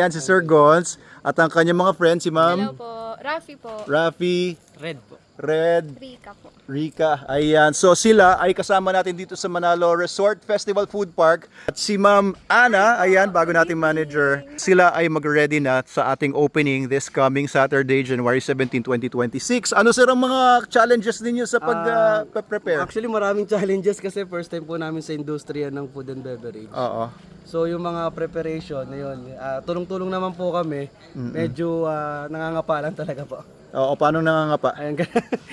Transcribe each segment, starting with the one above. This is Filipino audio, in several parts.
Yan si Sir Gons at ang kanyang mga friends, si Hello Ma'am po. Rafi po. Rafi, Red po. Red, Rika po. Rika. Ayan. So sila ay kasama natin dito sa Manalo Resort Festival Food Park. At si Ma'am Ana, ayan, bago nating manager, sila ay mag-ready na sa ating opening this coming Saturday, January 17, 2026. Ano sir ang mga challenges ninyo sa pag-prepare? Actually, maraming challenges kasi first time po namin sa industriya ng food and beverage. Oo. So yung mga preparation na yun, tulong-tulong naman po kami. Medyo nangangapalan talaga po. Oo, paano nangangapa? Ayan,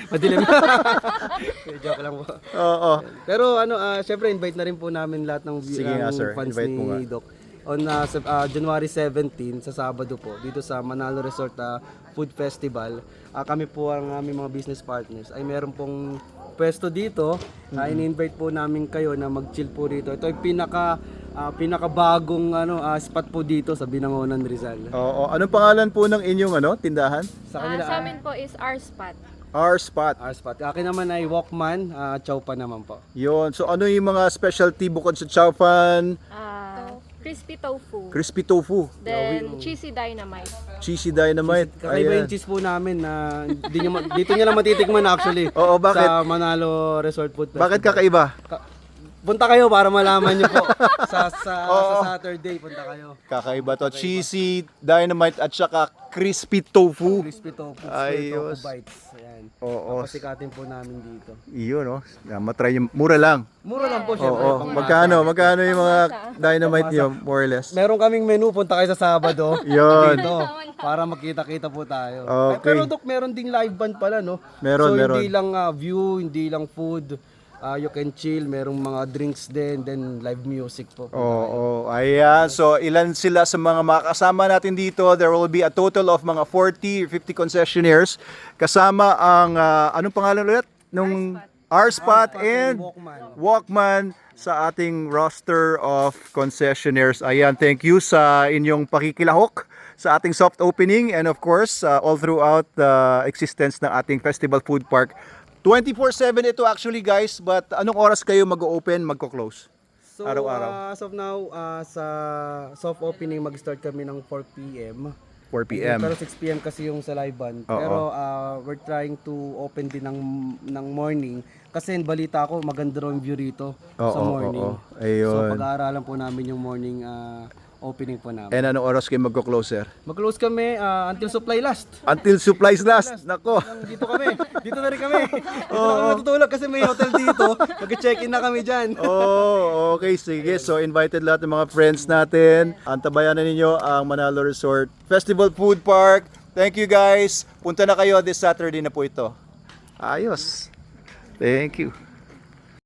madilim. Joke lang po. Oo. Pero syempre invite na rin po namin lahat ng Sige nga, sir. fans Invite mo nga. ni Doc. On January 17 sa Sabado po dito sa Manalo Resort Food Festival. Kami po ang aming mga business partners ay meron pong pwesto dito. In-invite po namin kayo na mag-chill po dito. Ito ay pinakabagong spot po dito sa Binangonan, Rizal. Oo. Anong pangalan po ng inyong tindahan? Sa kanila Sa amin po is our spot. Our Spot. our spot. Akin naman ay Walkman, Chow pa naman po. Yun. So ano yung mga specialty bukod sa chow fan, Crispy tofu. crispy tofu, Then cheesy dynamite. cheesy dynamite? Kakaiba yung cheese po namin na dito niya lang matitikman actually. Oo, bakit? Sa Manalo Resort Food Festival. Bakit kakaiba? Punta kayo para malaman niyo po. sa Saturday, punta kayo. Kakaiba to. Cheesy dynamite at saka crispy tofu. Crispy tofu, Ayos. tofu bites. Ayan. Oo. Pasikatin po namin dito. Iyon, no? Matry yung mura lang. Mura lang po syempre. Oo. Magkano yung mga dynamite niyo, more or less? Meron kaming menu, punta kayo sa Sabado. Yun. Dito, para makita-kita po tayo. Okay. Pero Dok, meron ding live band pala, no? Meron, so, meron. hindi lang view, hindi lang food. You can chill, merong mga drinks din, then live music po. Oo, ayan. So, ilan sila sa mga makakasama natin dito? There will be a total of mga 40 or 50 concessionaires. Kasama ang, anong pangalan ulit? Nung Our Spot and Walkman sa ating roster of concessionaires. Ayan, thank you sa inyong pakikilahok sa ating soft opening and of course, all throughout the existence ng ating Festival Food Park. 24/7 ito actually guys, but anong oras kayo mag-open, magko-close? So, Araw-araw. as of now, sa soft opening, mag-start kami ng 4 p.m. 4 p.m. Pero 6 p.m. kasi yung sa live band. Oo. Pero we're trying to open din ng morning. Kasi balita ko, maganda raw yung view rito sa morning. Oo. Ayun. So pag-aaralan po namin yung morning opening po namin. And anong oras kayo magko-close, sir? Mag-close kami until supply last. Until supplies last. Nako. Dito kami. Dito na rin kami. Dito na kami matutulog kasi may hotel dito. Mag-check-in na kami dyan. Oh, okay, sige. So invited lahat ng mga friends natin. Antabayan na ninyo ang Manalo Resort Festival Food Park. Thank you guys. Punta na kayo this Saturday na po ito. Ayos. Thank you.